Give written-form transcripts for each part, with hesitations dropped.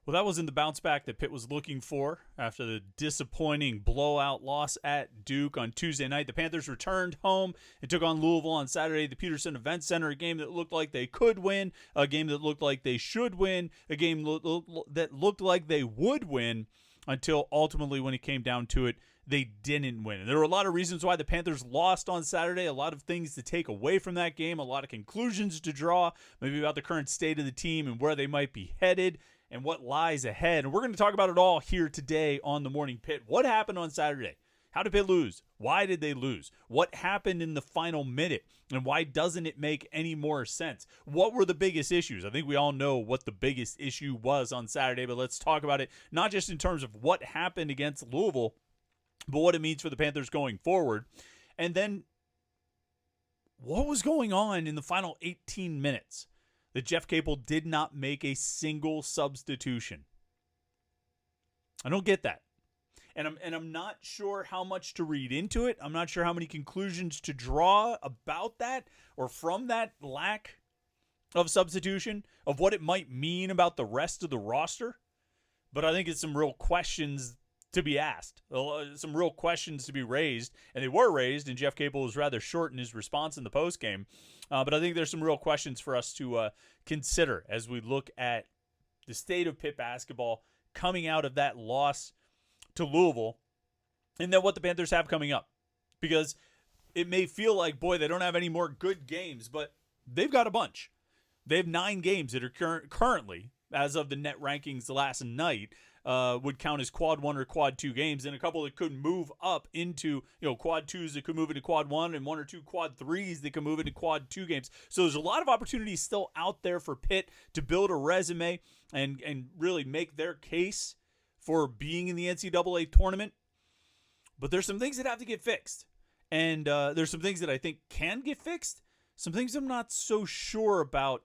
Well, that wasn't the bounce back that Pitt was looking for after the disappointing blowout loss at Duke on Tuesday night. The Panthers returned home and took on Louisville on Saturday at the Petersen Events Center, a game that looked like they could win, a game that looked like they should win, a game that looked like they would win until ultimately when it came down to it, they didn't win. And there were a lot of reasons why the Panthers lost on Saturday, a lot of things to take away from that game, a lot of conclusions to draw, maybe about the current state of the team and where they might be headed and what lies ahead. And we're going to talk about it all here today on the Morning Pit. What happened on Saturday? How did Pitt lose? Why did they lose? What happened in the final minute? And why doesn't it make any more sense? What were the biggest issues? I think we all know what the biggest issue was on Saturday, but let's talk about it not just in terms of what happened against Louisville, but what it means for the Panthers going forward. And then what was going on in the final 18 minutes that Jeff Capel did not make a single substitution? I don't get that. And I'm not sure how much to read into it. I'm not sure how many conclusions to draw about that or from that lack of substitution, of what it might mean about the rest of the roster. But I think it's some real questions to be asked, some real questions to be raised, and they were raised, and Jeff Capel was rather short in his response in the postgame. But I think there's some real questions for us to consider as we look at the state of Pitt basketball coming out of that loss to Louisville, and then what the Panthers have coming up. Because it may feel like, boy, they don't have any more good games, but they've got a bunch. They have 9 games that are currently, as of the net rankings last night, would count as quad 1 or quad 2 games, and a couple that could move up into, quad 2s that could move into quad 1, and 1 or 2 quad 3s that could move into quad 2 games. So there's a lot of opportunities still out there for Pitt to build a resume and really make their case for being in the NCAA tournament. But there's some things that have to get fixed. And there's some things that I think can get fixed. Some things I'm not so sure about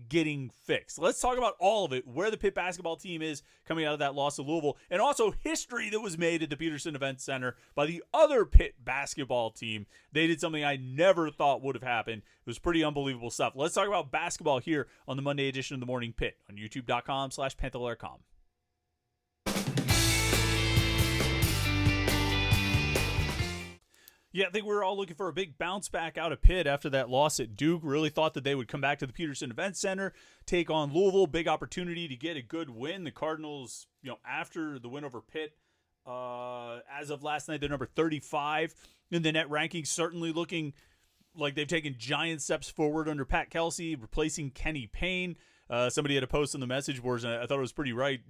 getting fixed. Let's talk about all of it, where the Pitt basketball team is coming out of that loss to Louisville, and also history that was made at the Petersen Events Center by the other Pitt basketball team. They did something I never thought would have happened. It was pretty unbelievable stuff. Let's talk about basketball here on the Monday edition of the Morning Pit on youtube.com/Panther-Lair.com. Yeah, I think we were all looking for a big bounce back out of Pitt after that loss at Duke. Really thought that they would come back to the Petersen Events Center, take on Louisville. Big opportunity to get a good win. The Cardinals, after the win over Pitt, as of last night, they're number 35 in the net rankings. Certainly looking like they've taken giant steps forward under Pat Kelsey, replacing Kenny Payne. Somebody had a post on the message boards, and I thought it was pretty right.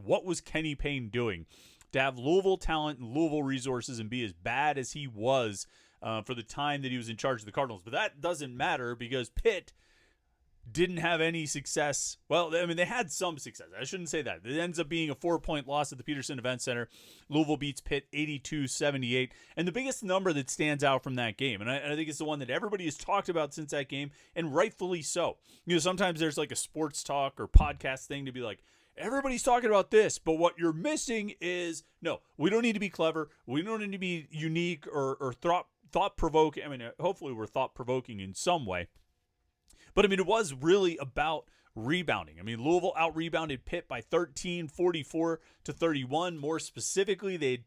What was Kenny Payne doing to have Louisville talent and Louisville resources and be as bad as he was for the time that he was in charge of the Cardinals? But that doesn't matter because Pitt didn't have any success. Well, I mean, they had some success. I shouldn't say that. It ends up being a 4-point loss at the Petersen Events Center. Louisville beats Pitt 82-78. And the biggest number that stands out from that game, and I think it's the one that everybody has talked about since that game, and rightfully so. Sometimes there's like a sports talk or podcast thing to be like, everybody's talking about this, but what you're missing is, no, we don't need to be clever. We don't need to be unique or thought-provoking. I mean, hopefully we're thought-provoking in some way. But, I mean, it was really about rebounding. I mean, Louisville out-rebounded Pitt by 13, 44-31. More specifically, they had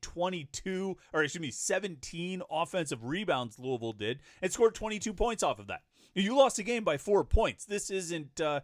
17 offensive rebounds, Louisville did, and scored 22 points off of that. You lost the game by 4 points. This isn't, a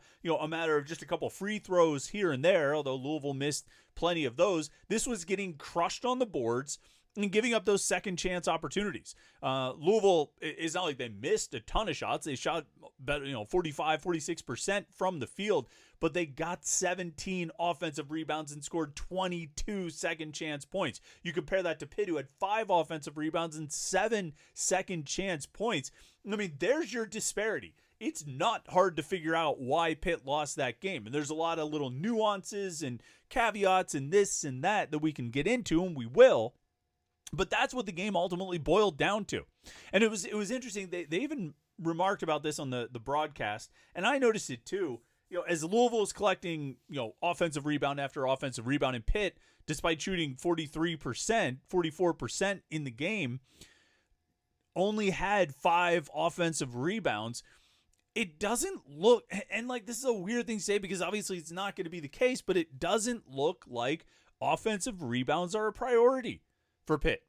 matter of just a couple free throws here and there, although Louisville missed plenty of those. This was getting crushed on the boards and giving up those second chance opportunities. Louisville, it's not like they missed a ton of shots. They shot better, 45, 46% from the field, but they got 17 offensive rebounds and scored 22 second chance points. You compare that to Pitt, who had 5 offensive rebounds and 7 second chance points. I mean, there's your disparity. It's not hard to figure out why Pitt lost that game. And there's a lot of little nuances and caveats and this and that we can get into, and we will. But that's what the game ultimately boiled down to. And it was interesting. They even remarked about this on the broadcast, and I noticed it too. As Louisville is collecting, offensive rebound after offensive rebound, in Pitt, despite shooting 43%, 44% in the game, only had 5 offensive rebounds. it doesn't look, and like this is a weird thing to say because obviously it's not going to be the case, but it doesn't look like offensive rebounds are a priority for Pitt.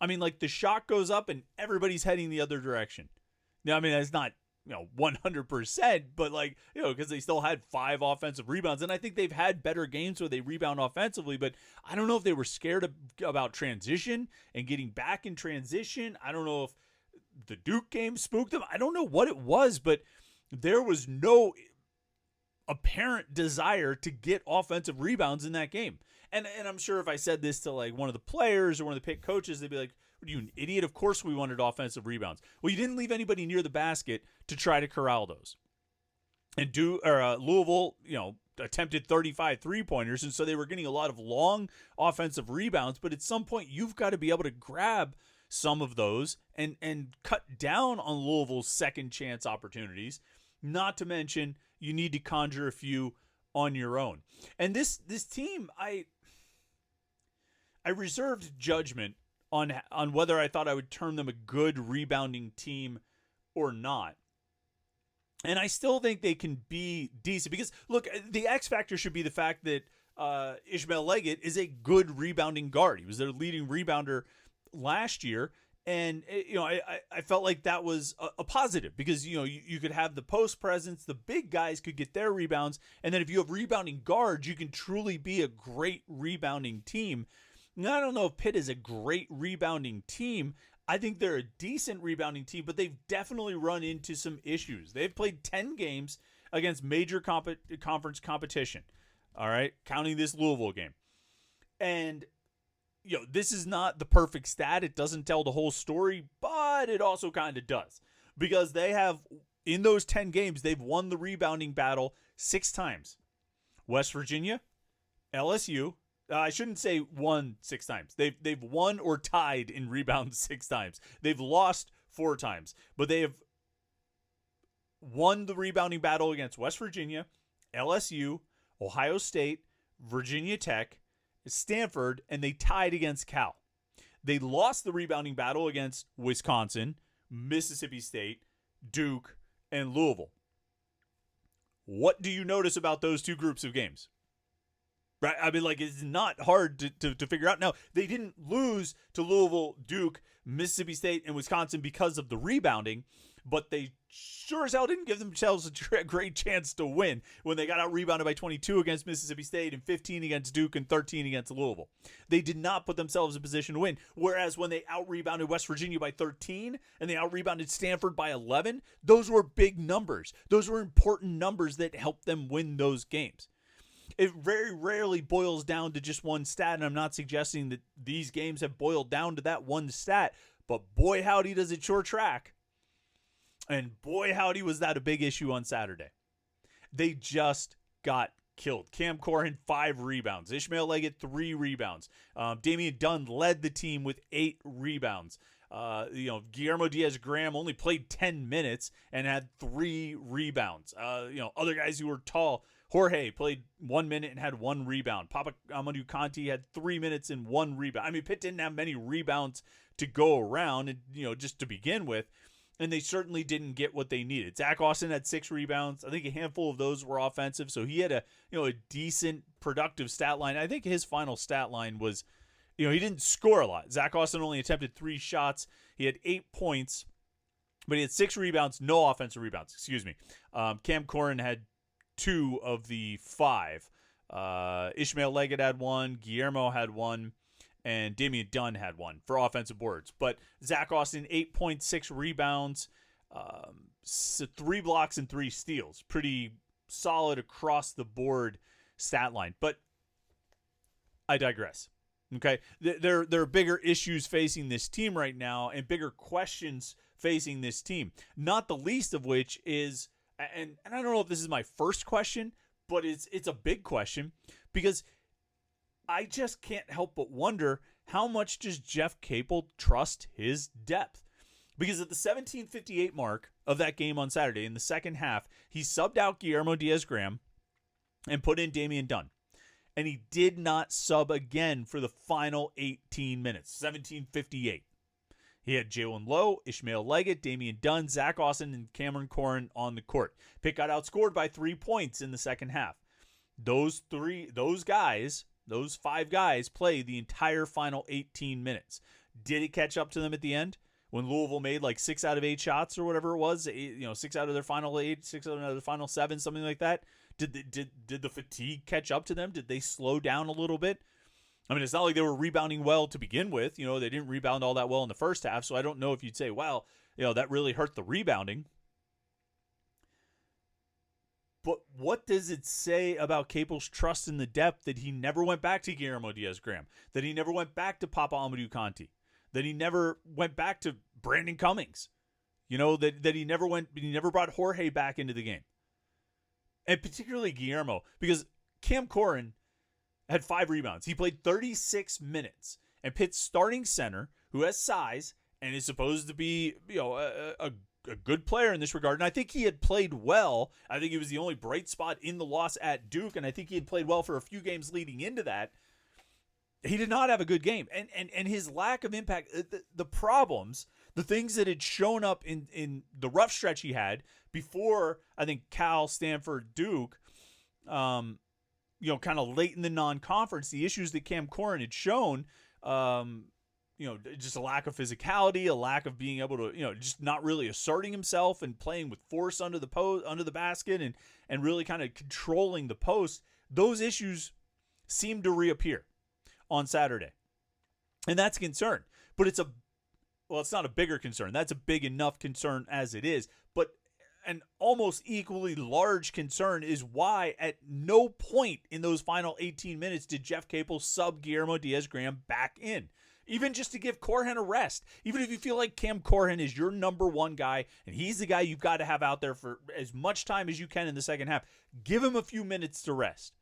I mean, like the shot goes up and everybody's heading the other direction. Now, I mean, that's not, 100%, but like, because they still had 5 offensive rebounds. And I think they've had better games where they rebound offensively, but I don't know if they were scared about transition and getting back in transition. I don't know if the Duke game spooked them. I don't know what it was, but there was no apparent desire to get offensive rebounds in that game. And I'm sure if I said this to like one of the players or one of the Pitt coaches, they'd be like, "What are you, an idiot? Of course we wanted offensive rebounds." Well, you didn't leave anybody near the basket to try to corral those. And Louisville, attempted 35 three-pointers, and so they were getting a lot of long offensive rebounds. But at some point, you've got to be able to grab some of those and cut down on Louisville's second chance opportunities. Not to mention, you need to conjure a few on your own. And this team, I reserved judgment on whether I thought I would term them a good rebounding team or not. And I still think they can be decent because, look, the X factor should be the fact that Ishmael Leggett is a good rebounding guard. He was their leading rebounder last year. And, I felt like that was a positive because, you could have the post presence, the big guys could get their rebounds. And then if you have rebounding guards, you can truly be a great rebounding team. Now, I don't know if Pitt is a great rebounding team. I think they're a decent rebounding team, but they've definitely run into some issues. They've played 10 games against major conference competition, all right, counting this Louisville game. And this is not the perfect stat. It doesn't tell the whole story, but it also kind of does. Because they have, in those 10 games, they've won the rebounding battle 6 times. West Virginia, LSU, I shouldn't say won 6 times. They've won or tied in rebounds 6 times. They've lost 4 times. But they have won the rebounding battle against West Virginia, LSU, Ohio State, Virginia Tech, Stanford, and they tied against Cal. They lost the rebounding battle against Wisconsin, Mississippi State, Duke, and Louisville. What do you notice about those 2 groups of games? Right? I mean, like, it's not hard to figure out. Now, they didn't lose to Louisville, Duke, Mississippi State, and Wisconsin because of the rebounding, but they sure as hell didn't give themselves a great chance to win when they got out-rebounded by 22 against Mississippi State and 15 against Duke and 13 against Louisville. They did not put themselves in position to win, whereas when they out-rebounded West Virginia by 13 and they out-rebounded Stanford by 11, those were big numbers. Those were important numbers that helped them win those games. It very rarely boils down to just one stat, and I'm not suggesting that these games have boiled down to that one stat, but boy howdy does it sure track. And boy howdy was that a big issue on Saturday. They just got killed. Cam Corrin, 5 rebounds. Ishmael Leggett, 3 rebounds. Damian Dunn led the team with 8 rebounds. Guillermo Diaz-Graham only played 10 minutes and had 3 rebounds. Other guys who were tall. Jorge played 1 minute and had 1 rebound. Papa Amadou Conti had 3 minutes and 1 rebound. I mean, Pitt didn't have many rebounds to go around, and just to begin with, and they certainly didn't get what they needed. Zach Austin had 6 rebounds. I think a handful of those were offensive, so he had a decent, productive stat line. I think his final stat line was, he didn't score a lot. Zach Austin only attempted 3 shots. He had 8 points, but he had 6 rebounds, no offensive rebounds. Excuse me. Cam Corrin had 2 of the 5. Ishmael Leggett had 1. Guillermo had 1. And Damian Dunn had 1 for offensive boards. But Zach Austin, 8.6 rebounds, 3 blocks, and 3 steals. Pretty solid across the board stat line. But I digress. Okay, there are bigger issues facing this team right now and bigger questions facing this team. Not the least of which is, and I don't know if this is my first question, but it's a big question because I just can't help but wonder, how much does Jeff Capel trust his depth? Because at the 17:58 mark of that game on Saturday, in the second half, he subbed out Guillermo Diaz-Graham and put in Damian Dunn. And he did not sub again for the final 18 minutes, 17:58. He had Jalen Lowe, Ishmael Leggett, Damian Dunn, Zach Austin, and Cameron Corrin on the court. Pitt got outscored by 3 points in the second half. Those 5 guys played the entire final 18 minutes. Did it catch up to them at the end when Louisville made like 6 out of 8 shots or whatever it was? 6 out of their final 8, 6 out of their final 7, something like that. Did the fatigue catch up to them? Did they slow down a little bit? I mean, it's not like they were rebounding well to begin with. They didn't rebound all that well in the first half, so I don't know if you'd say, well, that really hurt the rebounding. But what does it say about Capel's trust in the depth that he never went back to Guillermo Diaz-Graham, that he never went back to Papa Amadou Conti, that he never went back to Brandon Cummings, that he never brought Jorge back into the game, and particularly Guillermo, because Cam Corrin had 5 rebounds. He played 36 minutes, and Pitt's starting center, who has size and is supposed to be a good player in this regard, and I think he had played well. I think he was the only bright spot in the loss at Duke, and I think he had played well for a few games leading into that. He did not have a good game, and his lack of impact, the problems, the things that had shown up in the rough stretch he had before, I think, Cal, Stanford, Duke, kind of late in the non-conference, the issues that Cam Corrin had shown, just a lack of physicality, a lack of being able to, just not really asserting himself and playing with force under the basket and really kind of controlling the post. Those issues seem to reappear on Saturday. And that's a concern. But it's not a bigger concern. That's a big enough concern as it is. But an almost equally large concern is why at no point in those final 18 minutes did Jeff Capel sub Guillermo Diaz-Graham back in, even just to give Corhin a rest. Even if you feel like Cam Corhin is your number one guy and he's the guy you've got to have out there for as much time as you can in the second half, give him a few minutes to rest.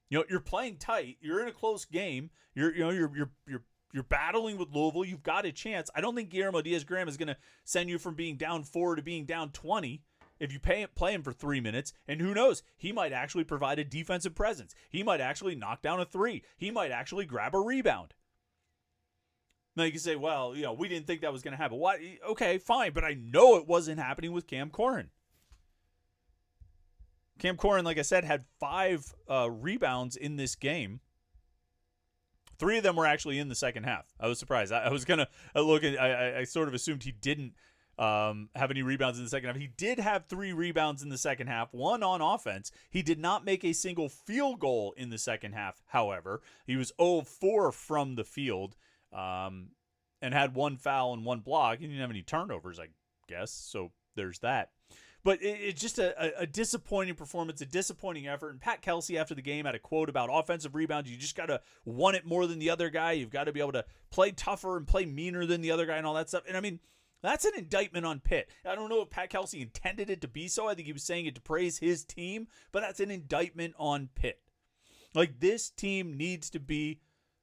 You're playing tight. You're in a close game. You're battling with Louisville. You've got a chance. I don't think Guillermo Diaz-Graham is going to send you from being down 4 to being down 20 if you play him for 3 minutes. And who knows? He might actually provide a defensive presence. He might actually knock down a 3. He might actually grab a rebound. Now you can say, well, we didn't think that was going to happen. Why? Okay, fine. But I know it wasn't happening with Cam Corrin. Cam Corrin, like I said, had 5 rebounds in this game. 3 of them were actually in the second half. I was surprised. I was going to look at, I sort of assumed he didn't have any rebounds in the second half. He did have 3 rebounds in the second half, 1 on offense. He did not make a single field goal in the second half, however. He was 0-4 from the field and had 1 foul and 1 block. He didn't have any turnovers, I guess, so there's that. But it's just a disappointing performance, a disappointing effort. And Pat Kelsey, after the game, had a quote about offensive rebounds. You just got to want it more than the other guy. You've got to be able to play tougher and play meaner than the other guy and all that stuff. And, I mean, that's an indictment on Pitt. I don't know if Pat Kelsey intended it to be so. I think he was saying it to praise his team. But that's an indictment on Pitt. Like, this team needs to be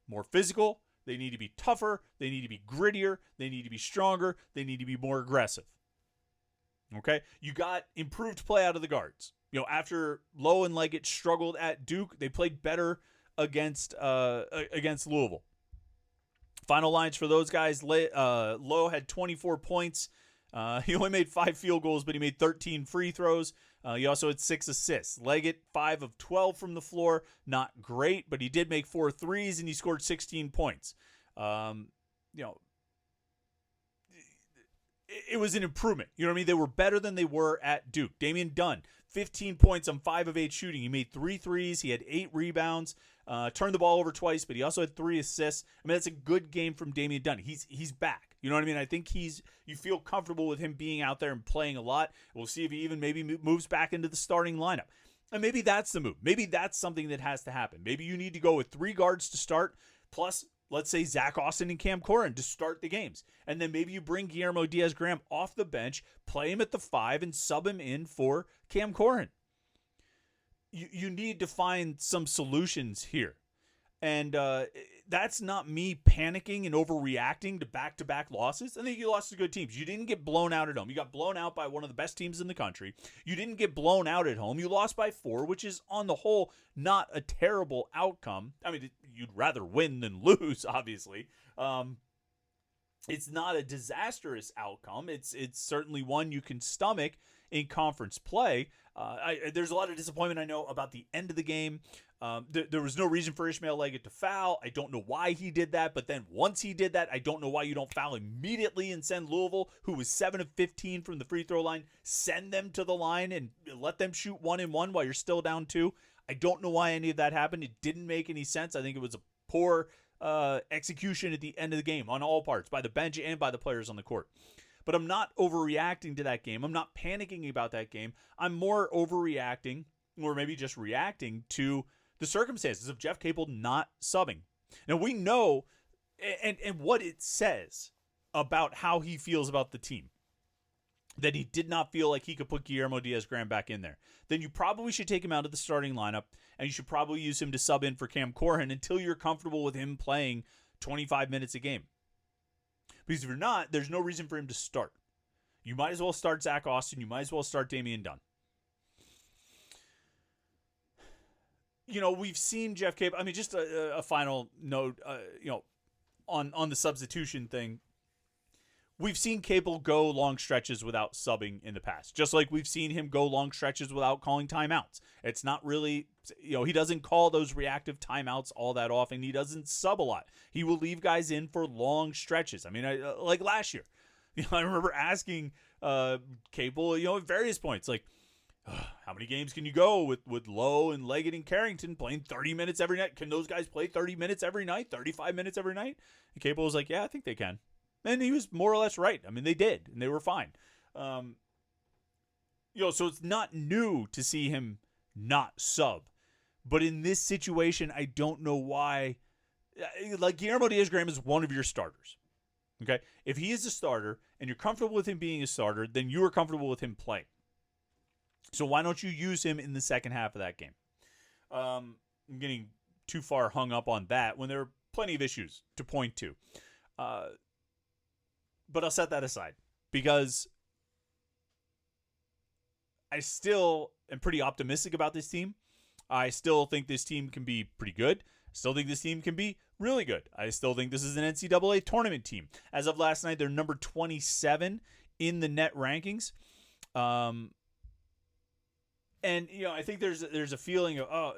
more physical. They need to be tougher. They need to be grittier. They need to be stronger. They need to be more aggressive. Okay, you got improved play out of the guards. After Lowe and Leggett struggled at Duke, they played better against Louisville. Final lines for those guys: Lowe had 24 points. He only made 5 field goals, but he made 13 free throws. He also had 6 assists. Leggett 5 of 12 from the floor, not great, but he did make 4 threes and he scored 16 points. It was an improvement. You know what I mean? They were better than they were at Duke. Damian Dunn, 15 points on 5 of 8 shooting. He made 3 threes. He had 8 rebounds, turned the ball over twice, but he also had 3 assists. I mean, that's a good game from Damian Dunn. He's back. You know what I mean? I think you feel comfortable with him being out there and playing a lot. We'll see if he even maybe moves back into the starting lineup. And maybe that's the move. Maybe that's something that has to happen. Maybe you need to go with 3 guards to start, plus let's say Zach Austin and Cam Corrin to start the games. And then maybe you bring Guillermo Diaz-Graham off the bench, play him at the 5, and sub him in for Cam Corrin. You need to find some solutions here. And that's not me panicking and overreacting to back-to-back losses. I think you lost to good teams. You didn't get blown out at home. You got blown out by one of the best teams in the country. You didn't get blown out at home. You lost by 4, which is, on the whole, not a terrible outcome. I mean, you'd rather win than lose, obviously. It's not a disastrous outcome. It's certainly one you can stomach in conference play. There's a lot of disappointment, I know, about the end of the game. There was no reason for Ishmael Leggett to foul. I don't know why he did that, but then once he did that, I don't know why you don't foul immediately and send Louisville, who was 7 of 15 from the free throw line, send them to the line and let them shoot 1-and-1 while you're still down 2. I don't know why any of that happened. It didn't make any sense. I think it was a poor execution at the end of the game on all parts, by the bench and by the players on the court. But I'm not overreacting to that game. I'm not panicking about that game. I'm more overreacting, or maybe just reacting to the circumstances of Jeff Capel not subbing. Now, we know and what it says about how he feels about the team, that he did not feel like he could put Guillermo Diaz-Graham back in there, then you probably should take him out of the starting lineup, and you should probably use him to sub in for Cam Corhan until you're comfortable with him playing 25 minutes a game. Because if you're not, there's no reason for him to start. You might as well start Zach Austin. You might as well start Damian Dunn. You know, we've seen Jeff Capel. I mean, just a final note, on the substitution thing. We've seen Capel go long stretches without subbing in the past, just like we've seen him go long stretches without calling timeouts. It's not really, he doesn't call those reactive timeouts all that often. He doesn't sub a lot. He will leave guys in for long stretches. I mean, like last year, I remember asking Capel, at various points, like, how many games can you go with Lowe and Leggett and Carrington playing 30 minutes every night? Can those guys play 30 minutes every night, 35 minutes every night? And Capel was like, yeah, I think they can. And he was more or less right. I mean, they did, and they were fine. So it's not new to see him not sub. But in this situation, I don't know why. Like, Guillermo Diaz-Graham is one of your starters. Okay? If he is a starter, and you're comfortable with him being a starter, then you are comfortable with him playing. So why don't you use him in the second half of that game? I'm getting too far hung up on that when there are plenty of issues to point to. But I'll set that aside because I still am pretty optimistic about this team. I still think this team can be pretty good. I still think this team can be really good. I still think this is an NCAA tournament team. As of last night, they're number 27 in the net rankings. And, I think there's a feeling of,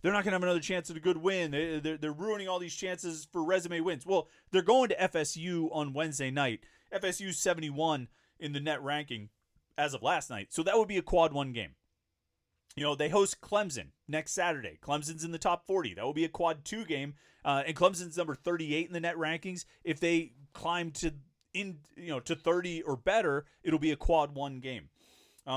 they're not going to have another chance at a good win. They're ruining all these chances for resume wins. Well, they're going to FSU on Wednesday night. FSU's 71 in the net ranking as of last night. So that would be a quad 1 game. They host Clemson next Saturday. Clemson's in the top 40. That will be a quad 2 game. And Clemson's number 38 in the net rankings. If they climb to 30 or better, it'll be a quad 1 game.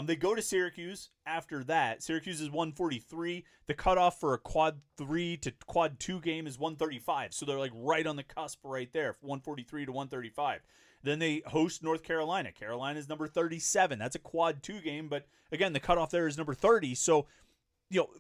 They go to Syracuse after that. Syracuse is 143. The cutoff for a quad 3 to quad 2 game is 135. So they're like right on the cusp right there, 143 to 135. Then they host North Carolina. Carolina is number 37. That's a quad 2 game, but again, the cutoff there is number 30. So,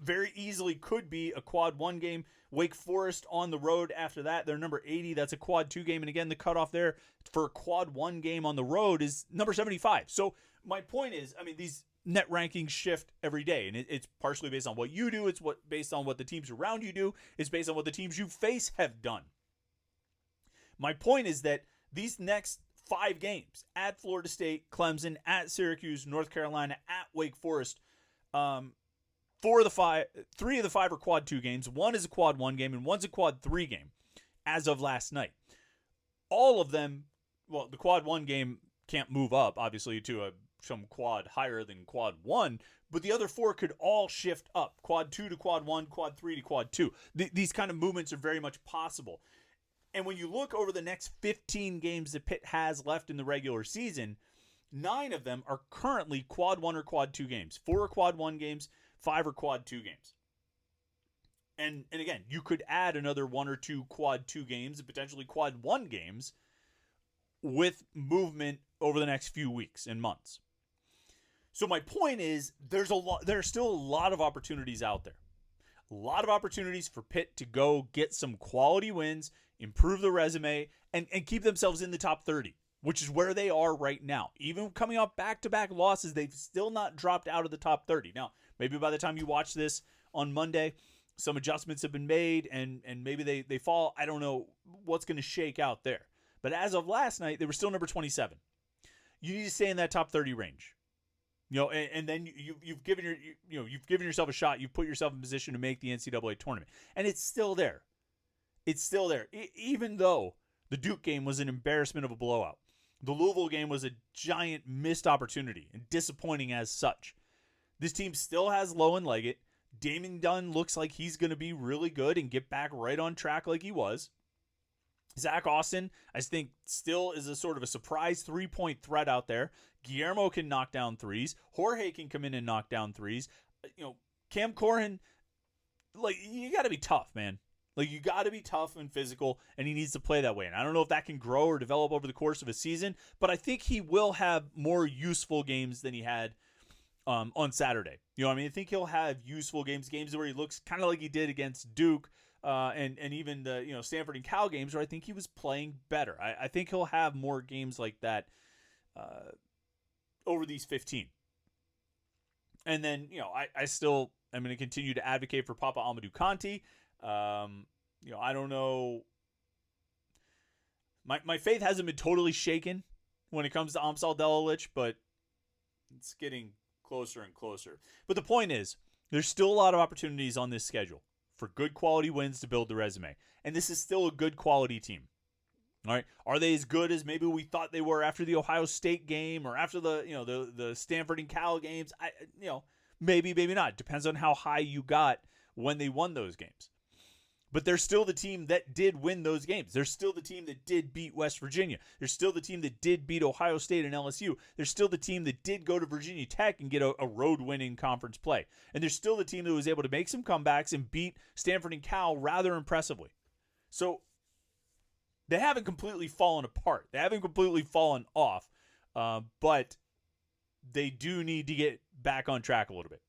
very easily could be a quad 1 game. Wake Forest on the road after that. They're number 80. That's a quad 2 game. And again, the cutoff there for a quad 1 game on the road is number 75. So my point is, these net rankings shift every day, and it's partially based on what you do. It's based on what the teams around you do. It's based on what the teams you face have done. My point is that these next 5 games at Florida State, Clemson, at Syracuse, North Carolina, at Wake Forest, 3 of the 5 are quad 2 games. 1 is a quad 1 game, and 1's a quad 3 game as of last night. All of them, well, the quad 1 game can't move up, obviously, to some quad higher than quad 1, but the other 4 could all shift up. Quad 2 to quad 1, quad 3 to quad 2. These kind of movements are very much possible. And when you look over the next 15 games that Pitt has left in the regular season, 9 of them are currently quad 1 or quad 2 games. 4 are quad 1 games, 5 are quad 2 games. And again, you could add another 1 or 2 quad 2 games and potentially quad 1 games with movement over the next few weeks and months. So my point is, there are still a lot of opportunities out there. A lot of opportunities for Pitt to go get some quality wins, improve the resume, and keep themselves in the top 30, which is where they are right now. Even coming off back-to-back losses, they've still not dropped out of the top 30. Now, maybe by the time you watch this on Monday, some adjustments have been made, and maybe they fall. I don't know what's going to shake out there. But as of last night, they were still number 27. You need to stay in that top 30 range. And then you've given yourself a shot. You've put yourself in position to make the NCAA tournament, and it's still there. It's still there, even though the Duke game was an embarrassment of a blowout. The Louisville game was a giant missed opportunity and disappointing as such. This team still has Low and Leggett. Damon Dunn looks like he's going to be really good and get back right on track like he was. Zach Austin, I think, still is a sort of a surprise three-point threat out there. Guillermo can knock down threes. Jorge can come in and knock down threes. Cam Corhin, you got to be tough, man. You got to be tough and physical, and he needs to play that way. And I don't know if that can grow or develop over the course of a season, but I think he will have more useful games than he had on Saturday. I think he'll have useful games where he looks kind of like he did against Duke, and even the Stanford and Cal games where I think he was playing better. I think he'll have more games like that over these 15. And then I still am going to continue to advocate for Papa Amadou Kanti. I don't know. My faith hasn't been totally shaken when it comes to Amsal Delilich, but it's getting closer and closer. But the point is, there's still a lot of opportunities on this schedule for good quality wins to build the resume. And this is still a good quality team. All right. Are they as good as maybe we thought they were after the Ohio State game or after the Stanford and Cal games? Maybe, maybe not. Depends on how high you got when they won those games. But they're still the team that did win those games. They're still the team that did beat West Virginia. They're still the team that did beat Ohio State and LSU. They're still the team that did go to Virginia Tech and get a road-winning conference play. And they're still the team that was able to make some comebacks and beat Stanford and Cal rather impressively. So they haven't completely fallen apart. They haven't completely fallen off. But they do need to get back on track a little bit.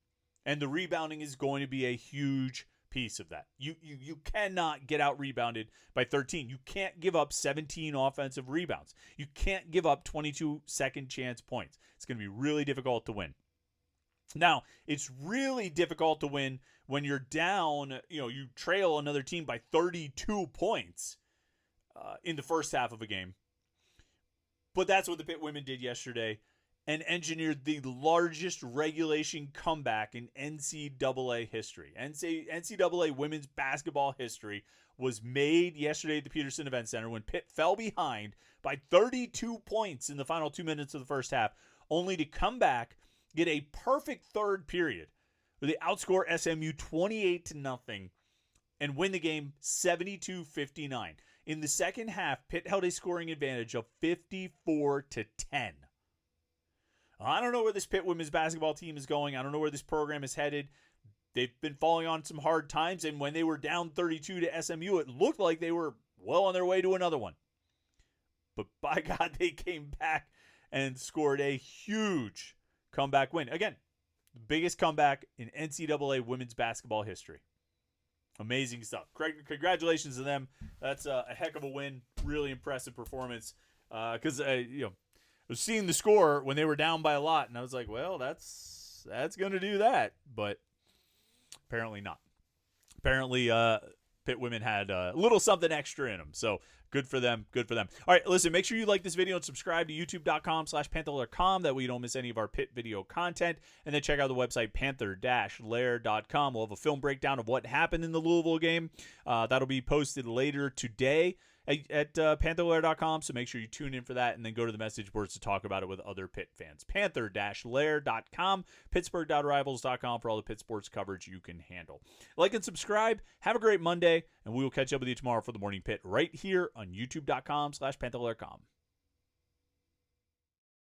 And the rebounding is going to be a huge piece of that. You cannot get out rebounded by 13. You can't give up 17 offensive rebounds. You can't give up 22 second chance points. It's going to be really difficult to win. Now, it's really difficult to win when you're down, you trail another team by 32 points in the first half of a game. But that's what the Pitt women did yesterday and engineered the largest regulation comeback in NCAA history. NCAA women's basketball history was made yesterday at the Petersen Events Center when Pitt fell behind by 32 points in the final 2 minutes of the first half, only to come back, get a perfect third period where they outscore SMU 28-0 and win the game 72-59. In the second half, Pitt held a scoring advantage of 54-10. I don't know where this Pitt women's basketball team is going. I don't know where this program is headed. They've been falling on some hard times, and when they were down 32 to SMU, it looked like they were well on their way to another one. But by God, they came back and scored a huge comeback win. Again, the biggest comeback in NCAA women's basketball history. Amazing stuff. Congratulations to them. That's a heck of a win. Really impressive performance. Because I was seeing the score when they were down by a lot, and I was like, well, that's going to do that. But apparently not. Apparently, Pitt women had a little something extra in them. So good for them. Good for them. All right, listen, make sure you like this video and subscribe to youtube.com/Panther-Lair.com. That way you don't miss any of our Pitt video content. And then check out the website Panther-Lair.com. We'll have a film breakdown of what happened in the Louisville game. That'll be posted later today at Panther-Lair.com, so make sure you tune in for that and then go to the message boards to talk about it with other Pitt fans. Panther-Lair.com, Pittsburgh.rivals.com for all the Pitt sports coverage you can handle. Like and subscribe. Have a great Monday, and we will catch up with you tomorrow for the Morning Pitt right here on youtube.com/Panther-Lair.com.